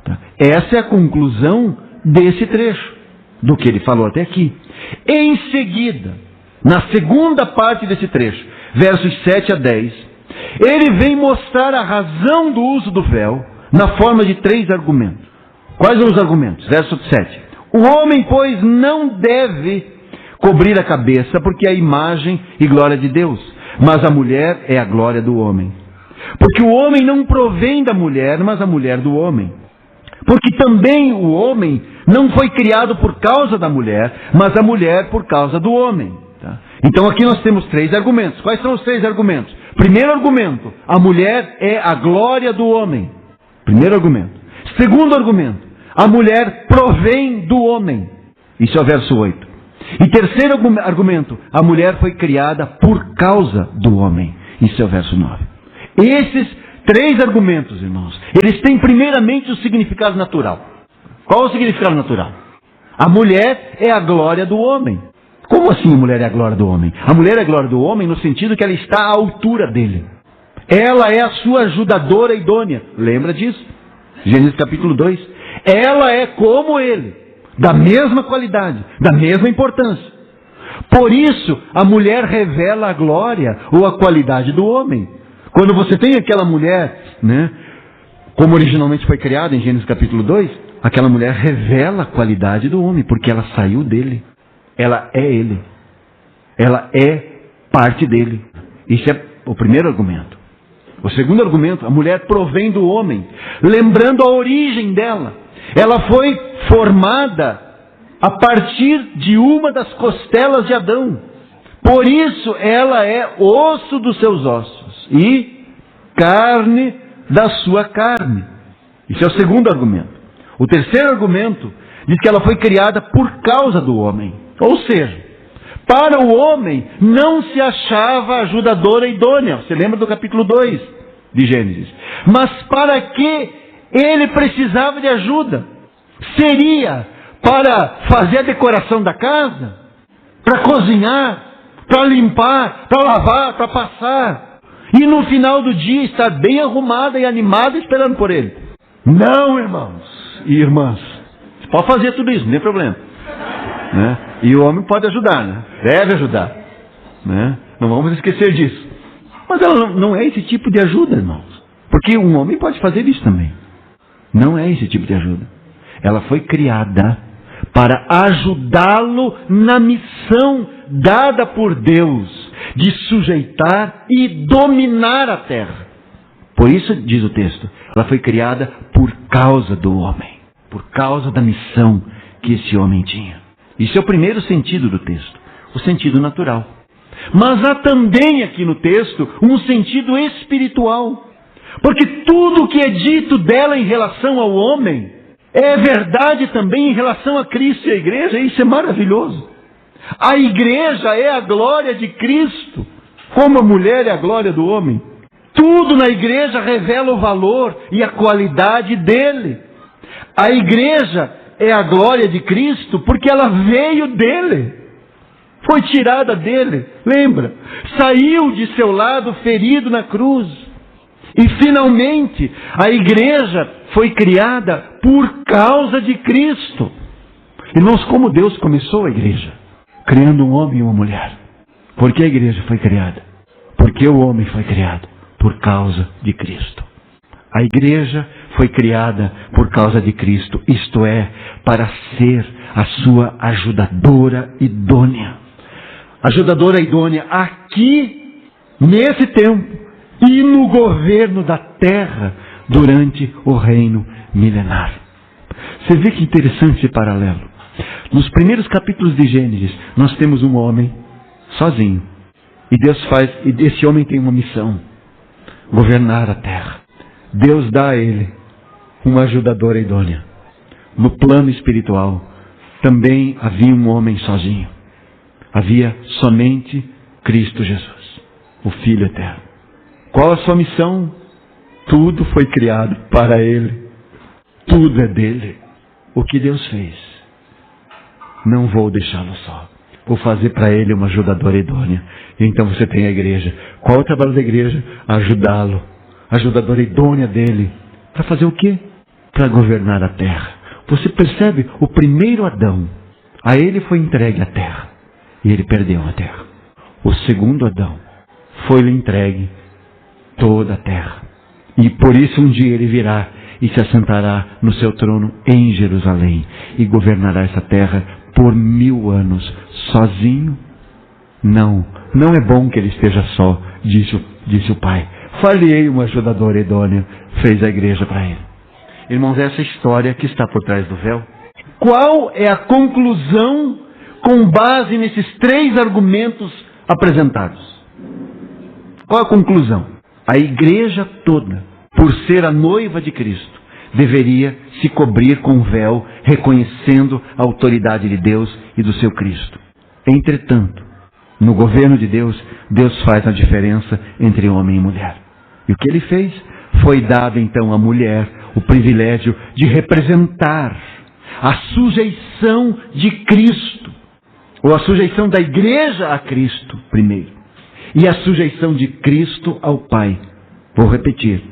Tá? Essa é a conclusão desse trecho, do que ele falou até aqui. Em seguida, na segunda parte desse trecho, versos 7 a 10, ele vem mostrar a razão do uso do véu na forma de 3 argumentos. Quais são os argumentos? Verso 7. O homem, pois, não deve cobrir a cabeça, porque é a imagem e glória de Deus, mas a mulher é a glória do homem. Porque o homem não provém da mulher, mas a mulher do homem. Porque também o homem não foi criado por causa da mulher, mas a mulher por causa do homem. Tá? Então aqui nós temos 3 argumentos. Quais são os 3 argumentos? Primeiro argumento, a mulher é a glória do homem. Primeiro argumento. Segundo argumento, a mulher provém do homem. Isso é o verso 8. E terceiro argumento, a mulher foi criada por causa do homem. Isso é o verso 9. Esses 3 argumentos, irmãos, eles têm primeiramente o significado natural. Qual é o significado natural? A mulher é a glória do homem. Como assim a mulher é a glória do homem? A mulher é a glória do homem no sentido que ela está à altura dele. Ela é a sua ajudadora idônea. Lembra disso? Gênesis capítulo 2. Ela é como ele, da mesma qualidade, da mesma importância. Por isso, a mulher revela a glória ou a qualidade do homem. Quando você tem aquela mulher, né, como originalmente foi criada em Gênesis capítulo 2, aquela mulher revela a qualidade do homem, porque ela saiu dele. Ela é ele. Ela é parte dele. Isso é o primeiro argumento. O segundo argumento, a mulher provém do homem, lembrando a origem dela. Ela foi formada a partir de uma das costelas de Adão. Por isso ela é osso dos seus ossos e carne da sua carne. Esse é o segundo argumento. O terceiro argumento diz que ela foi criada por causa do homem. Ou seja, para o homem não se achava ajudadora idônea. Você lembra do capítulo 2 de Gênesis? Mas para que ele precisava de ajuda? Seria para fazer a decoração da casa? Para cozinhar? Para limpar? Para lavar? Para passar? E no final do dia estar bem arrumada e animada esperando por ele? Não, irmãos e irmãs. Você pode fazer tudo isso, não tem problema, né? E o homem pode ajudar, né? Deve ajudar, né? Não vamos esquecer disso. Mas ela não é esse tipo de ajuda, irmãos. Porque um homem pode fazer isso também. Não é esse tipo de ajuda. Ela foi criada para ajudá-lo na missão dada por Deus de sujeitar e dominar a terra. Por isso, diz o texto, ela foi criada por causa do homem, por causa da missão que esse homem tinha. Isso é o primeiro sentido do texto, o sentido natural. Mas há também aqui no texto um sentido espiritual, porque tudo o que é dito dela em relação ao homem é verdade também em relação a Cristo e a igreja, e isso é maravilhoso. A igreja é a glória de Cristo, como a mulher é a glória do homem. Tudo na igreja revela o valor e a qualidade dele. A igreja é a glória de Cristo porque ela veio dele. Foi tirada dele, lembra? Saiu de seu lado ferido na cruz. E finalmente, a igreja foi criada por causa de Cristo. Irmãos, como Deus começou a igreja? Criando um homem e uma mulher. Por que a igreja foi criada? Porque o homem foi criado por causa de Cristo. A igreja foi criada por causa de Cristo, isto é, para ser a sua ajudadora idônea. Ajudadora idônea aqui, nesse tempo, e no governo da terra, durante o reino milenar. Você vê que interessante esse paralelo. Nos primeiros capítulos de Gênesis, nós temos um homem sozinho. E esse homem tem uma missão: governar a terra. Deus dá a ele uma ajudadora idônea. No plano espiritual, também havia um homem sozinho. Havia somente Cristo Jesus, o Filho eterno. Qual a sua missão? Tudo foi criado para ele. Tudo é dele. O que Deus fez? Não vou deixá-lo só. Vou fazer para ele uma ajudadora idônea. E então você tem a igreja. Qual é o trabalho da igreja? Ajudá-lo. Ajudadora idônea dele. Para fazer o quê? Para governar a terra. Você percebe? O primeiro Adão, a ele foi entregue a terra. E ele perdeu a terra. O segundo Adão, foi-lhe entregue toda a terra. E por isso um dia ele virá e se assentará no seu trono em Jerusalém. E governará essa terra por 1000 anos. Sozinho? Não é bom que ele esteja só, disse o Pai. Falhei uma ajudadora idônea, fez a igreja para ele. Irmãos, essa história que está por trás do véu. Qual é a conclusão com base nesses 3 argumentos apresentados? Qual a conclusão? A igreja toda, por ser a noiva de Cristo, deveria se cobrir com véu, reconhecendo a autoridade de Deus e do seu Cristo. Entretanto, no governo de Deus, Deus faz a diferença entre homem e mulher. E o que ele fez? Foi dado então à mulher o privilégio de representar a sujeição de Cristo, ou a sujeição da igreja a Cristo primeiro, e a sujeição de Cristo ao Pai. Vou repetir,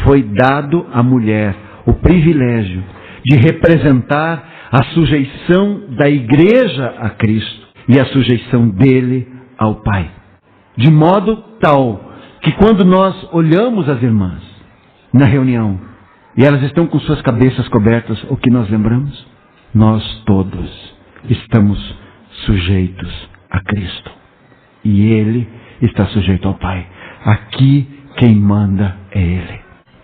foi dado à mulher o privilégio de representar a sujeição da igreja a Cristo e a sujeição dele ao Pai. De modo tal que quando nós olhamos as irmãs na reunião e elas estão com suas cabeças cobertas, o que nós lembramos? Nós todos estamos sujeitos a Cristo. E Ele está sujeito ao Pai. Aqui quem manda é Ele.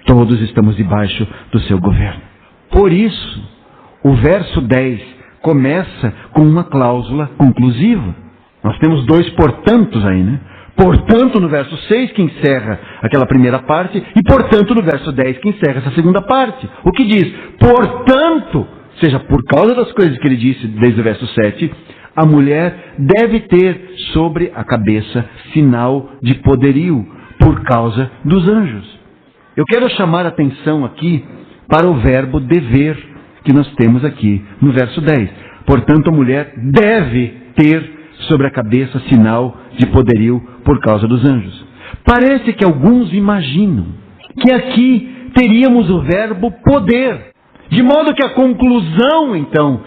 Todos estamos debaixo do seu governo. Por isso, o verso 10 começa com uma cláusula conclusiva. Nós temos 2 portantos aí, né? Portanto, no verso 6, que encerra aquela primeira parte, e portanto, no verso 10, que encerra essa segunda parte. O que diz? Portanto, ou seja, por causa das coisas que ele disse desde o verso 7, a mulher deve ter sobre a cabeça sinal de poderio, por causa dos anjos. Eu quero chamar a atenção aqui para o verbo dever, que nós temos aqui no verso 10. Portanto, a mulher deve ter sobre a cabeça sinal de poderio por causa dos anjos. Parece que alguns imaginam que aqui teríamos o verbo poder, de modo que a conclusão, então,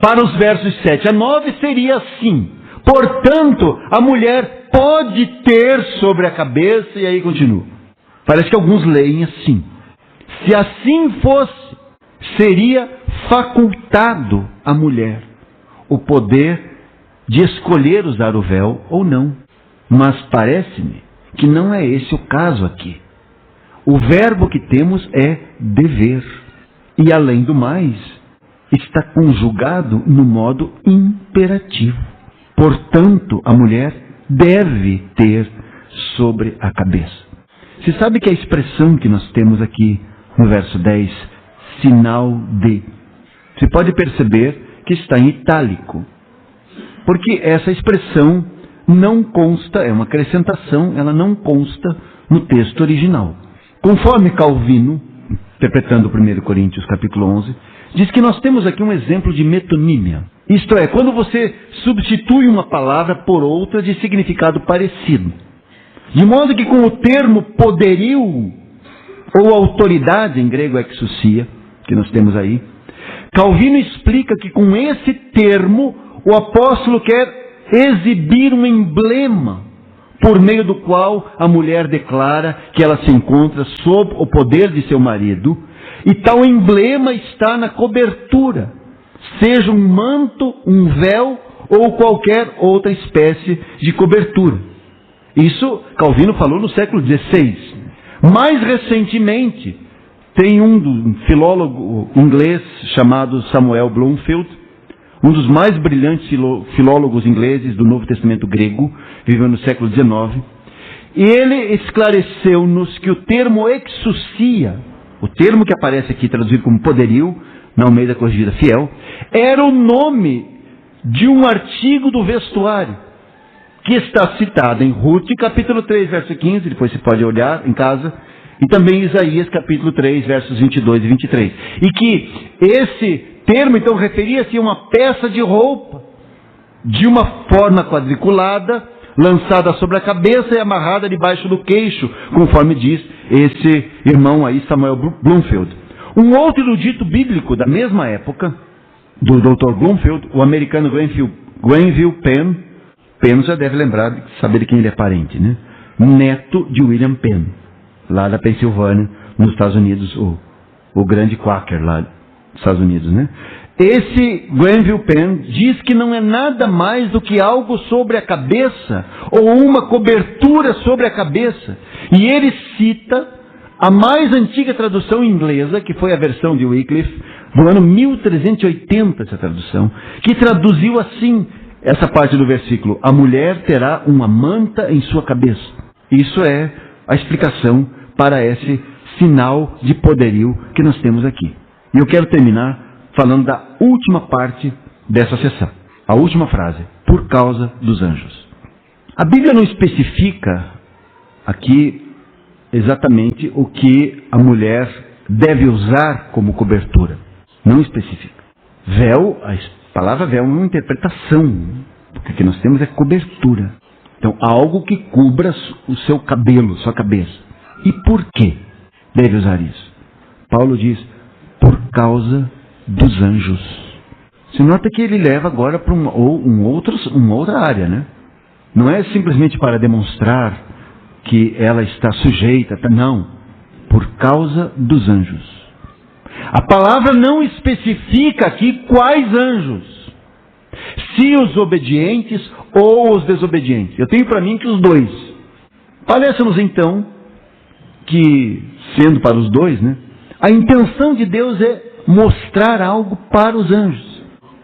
para os versos 7 a 9 seria assim: portanto, a mulher pode ter sobre a cabeça, e aí continua. Parece que alguns leem assim. Se assim fosse, seria facultado à mulher o poder de escolher usar o véu ou não. Mas parece-me que não é esse o caso aqui. O verbo que temos é dever. E além do mais, está conjugado no modo imperativo. Portanto, a mulher deve ter sobre a cabeça. Você sabe que a expressão que nós temos aqui no verso 10, sinal de, você pode perceber que está em itálico. Porque essa expressão não consta, é uma acrescentação, ela não consta no texto original. Conforme Calvino, interpretando 1 Coríntios capítulo 11, diz que nós temos aqui um exemplo de metonímia. Isto é, quando você substitui uma palavra por outra de significado parecido. De modo que com o termo poderio, ou autoridade, em grego exousia, que nós temos aí, Calvino explica que com esse termo o apóstolo quer exibir um emblema por meio do qual a mulher declara que ela se encontra sob o poder de seu marido, e tal emblema está na cobertura, seja um manto, um véu ou qualquer outra espécie de cobertura. Isso Calvino falou no século XVI. Mais recentemente, tem um filólogo inglês chamado Samuel Bloomfield, um dos mais brilhantes filólogos ingleses do Novo Testamento grego, viveu no século XIX, e ele esclareceu-nos que o termo exousia, o termo que aparece aqui traduzido como poderio, na Almeida Corrigida Fiel, era o nome de um artigo do vestuário, que está citado em Ruth, capítulo 3, verso 15, depois você pode olhar em casa, e também em Isaías, capítulo 3, versos 22 e 23. E que esse termo, então, referia-se a uma peça de roupa, de uma forma quadriculada, lançada sobre a cabeça e amarrada debaixo do queixo, conforme diz esse irmão aí, Samuel Bloomfield. Um outro erudito bíblico da mesma época, do Dr. Bloomfield, o americano Granville Penn, Penn já deve lembrar de saber de quem ele é parente, né? Neto de William Penn, lá da Pensilvânia, nos Estados Unidos, o grande Quaker lá dos Estados Unidos, né? Esse Granville Penn diz que não é nada mais do que algo sobre a cabeça, ou uma cobertura sobre a cabeça. E ele cita a mais antiga tradução inglesa, que foi a versão de Wycliffe, do ano 1380, essa tradução, que traduziu assim essa parte do versículo: a mulher terá uma manta em sua cabeça. Isso é a explicação para esse sinal de poderio que nós temos aqui. E eu quero terminar falando da última parte dessa sessão. A última frase: por causa dos anjos. A Bíblia não especifica aqui exatamente o que a mulher deve usar como cobertura. Não especifica. Véu, a palavra véu é uma interpretação. Porque o que nós temos é cobertura. Então, algo que cubra o seu cabelo, sua cabeça. E por que deve usar isso? Paulo diz: por causa dos anjos. Se nota que ele leva agora para uma outra área, né? Não é simplesmente para demonstrar que ela está sujeita, não. Por causa dos anjos. A palavra não especifica aqui quais anjos. Se os obedientes ou os desobedientes. Eu tenho para mim que os dois. Parece-nos então que, sendo para os dois, né, a intenção de Deus é mostrar algo para os anjos.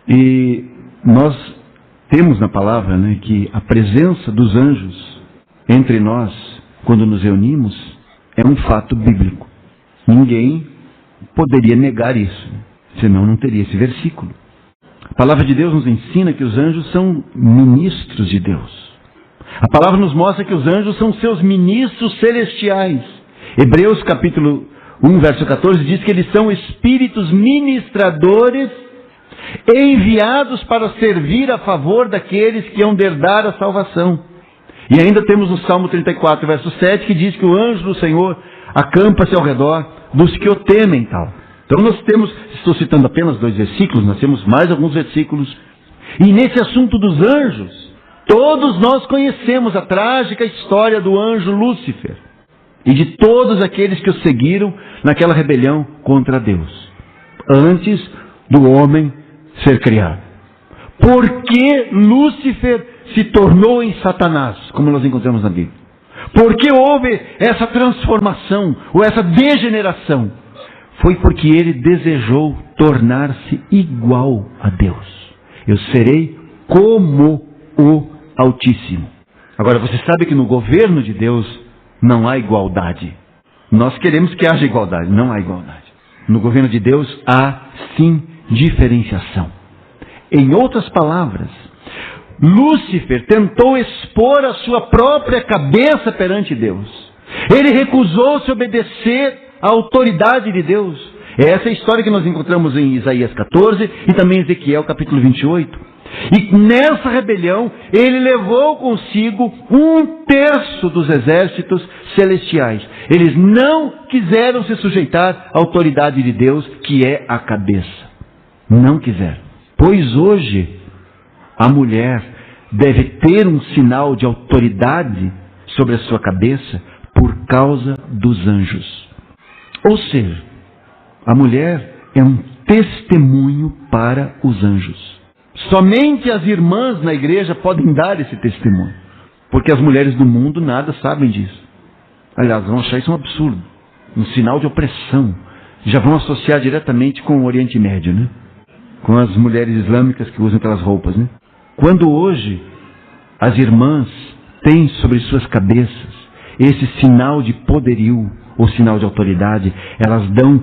E nós temos na palavra, né, que a presença dos anjos entre nós, quando nos reunimos, é um fato bíblico. Ninguém poderia negar isso, senão não teria esse versículo. A palavra de Deus nos ensina que os anjos são ministros de Deus. A palavra nos mostra que os anjos são seus ministros celestiais. Hebreus capítulo 1, verso 14 diz que eles são espíritos ministradores enviados para servir a favor daqueles que hão de herdar a salvação. E ainda temos o Salmo 34, verso 7, que diz que o anjo do Senhor acampa-se ao redor dos que o temem, tal. Então nós temos, estou citando apenas 2 versículos, nós temos mais alguns versículos. E nesse assunto dos anjos, todos nós conhecemos a trágica história do anjo Lúcifer e de todos aqueles que o seguiram naquela rebelião contra Deus, antes do homem ser criado. Por que Lúcifer se tornou em Satanás, como nós encontramos na Bíblia? Por que houve essa transformação, ou essa degeneração? Foi porque ele desejou tornar-se igual a Deus. Eu serei como o Altíssimo. Agora, você sabe que no governo de Deus não há igualdade. Nós queremos que haja igualdade, não há igualdade. No governo de Deus há, sim, diferenciação. Em outras palavras, Lúcifer tentou expor a sua própria cabeça perante Deus. Ele recusou-se obedecer à autoridade de Deus. Essa é a história que nós encontramos em Isaías 14 e também em Ezequiel capítulo 28. E nessa rebelião, ele levou consigo 1/3 dos exércitos celestiais. Eles não quiseram se sujeitar à autoridade de Deus, que é a cabeça. Não quiseram. Pois hoje, a mulher deve ter um sinal de autoridade sobre a sua cabeça por causa dos anjos. Ou seja, a mulher é um testemunho para os anjos. Somente as irmãs na igreja podem dar esse testemunho, porque as mulheres do mundo nada sabem disso. Aliás, vão achar isso um absurdo, um sinal de opressão. Já vão associar diretamente com o Oriente Médio, né? Com as mulheres islâmicas que usam aquelas roupas, né? Quando hoje as irmãs têm sobre suas cabeças esse sinal de poderio ou sinal de autoridade, elas dão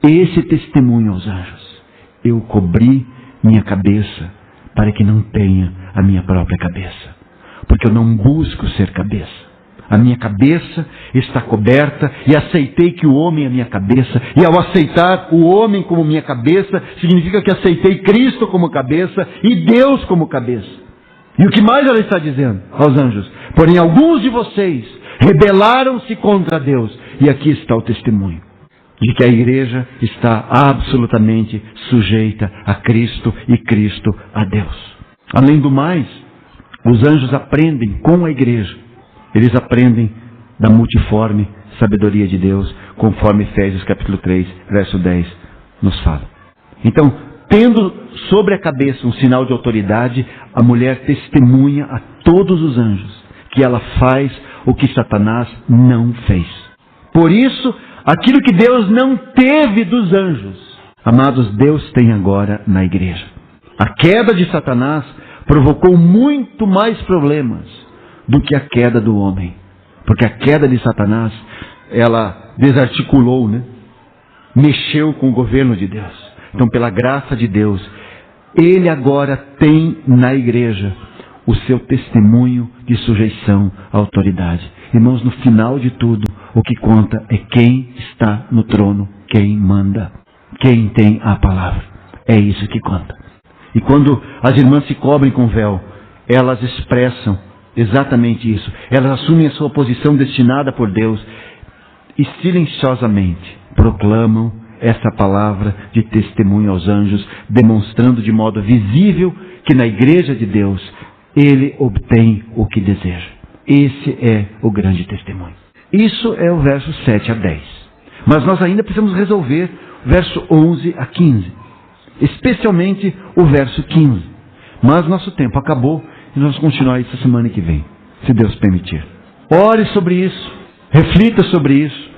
esse testemunho aos anjos. Eu cobri minha cabeça para que não tenha a minha própria cabeça, porque eu não busco ser cabeça. A minha cabeça está coberta e aceitei que o homem é minha cabeça. E ao aceitar o homem como minha cabeça, significa que aceitei Cristo como cabeça e Deus como cabeça. E o que mais ela está dizendo aos anjos? Porém, alguns de vocês rebelaram-se contra Deus. E aqui está o testemunho de que a igreja está absolutamente sujeita a Cristo e Cristo a Deus. Além do mais, os anjos aprendem com a igreja. Eles aprendem da multiforme sabedoria de Deus, conforme Efésios capítulo 3, verso 10 nos fala. Então, tendo sobre a cabeça um sinal de autoridade, a mulher testemunha a todos os anjos que ela faz o que Satanás não fez. Por isso, aquilo que Deus não teve dos anjos, amados, Deus tem agora na igreja. A queda de Satanás provocou muito mais problemas do que a queda do homem. Porque a queda de Satanás, ela desarticulou, né? Mexeu com o governo de Deus. Então, pela graça de Deus, Ele agora tem na igreja o seu testemunho de sujeição à autoridade. Irmãos, no final de tudo, o que conta é quem está no trono, quem manda, quem tem a palavra. É isso que conta. E quando as irmãs se cobrem com véu, elas expressam exatamente isso. Elas assumem a sua posição destinada por Deus e silenciosamente proclamam essa palavra de testemunho aos anjos, demonstrando de modo visível que na igreja de Deus ele obtém o que deseja. Esse é o grande testemunho. Isso é o verso 7 a 10. Mas nós ainda precisamos resolver o verso 11 a 15. Especialmente o verso 15. Mas nosso tempo acabou. E nós vamos continuar isso semana que vem, se Deus permitir. Ore sobre isso, reflita sobre isso.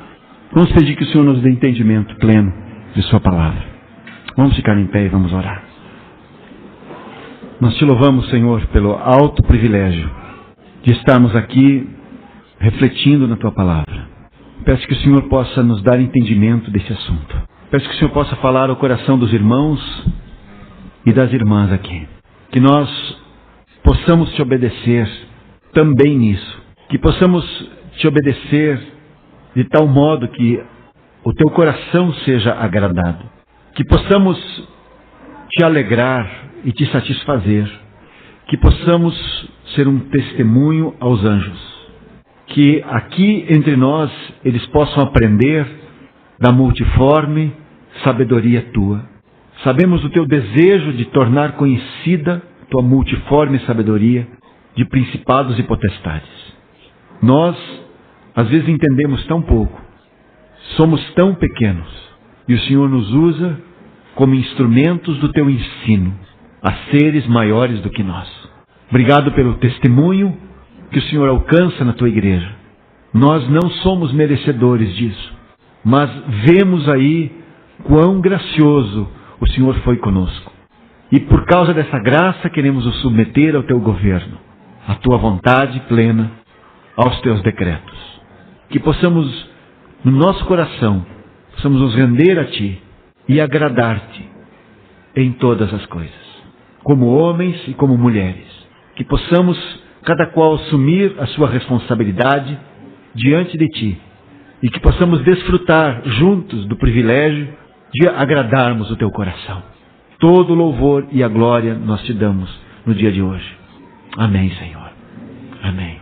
Vamos pedir que o Senhor nos dê entendimento pleno de Sua palavra. Vamos ficar em pé e vamos orar. Nós te louvamos, Senhor, pelo alto privilégio de estarmos aqui refletindo na tua palavra. Peço que o Senhor possa nos dar entendimento desse assunto. Peço que o Senhor possa falar ao coração dos irmãos e das irmãs aqui. Que nós possamos te obedecer também nisso. Que possamos te obedecer de tal modo que o teu coração seja agradado. Que possamos te alegrar e te satisfazer. Que possamos ser um testemunho aos anjos. Que aqui entre nós eles possam aprender da multiforme sabedoria tua. Sabemos do teu desejo de tornar conhecida tua multiforme sabedoria de principados e potestades. Nós, às vezes, entendemos tão pouco, somos tão pequenos, e o Senhor nos usa como instrumentos do teu ensino a seres maiores do que nós. Obrigado pelo testemunho que o Senhor alcança na tua igreja. Nós não somos merecedores disso, mas vemos aí quão gracioso o Senhor foi conosco. E por causa dessa graça queremos nos submeter ao teu governo, à tua vontade plena, aos teus decretos. Que possamos, no nosso coração, possamos nos render a ti e agradar-te em todas as coisas, como homens e como mulheres. Que possamos cada qual assumir a sua responsabilidade diante de ti e que possamos desfrutar juntos do privilégio de agradarmos o teu coração. Todo o louvor e a glória nós te damos no dia de hoje. Amém, Senhor. Amém.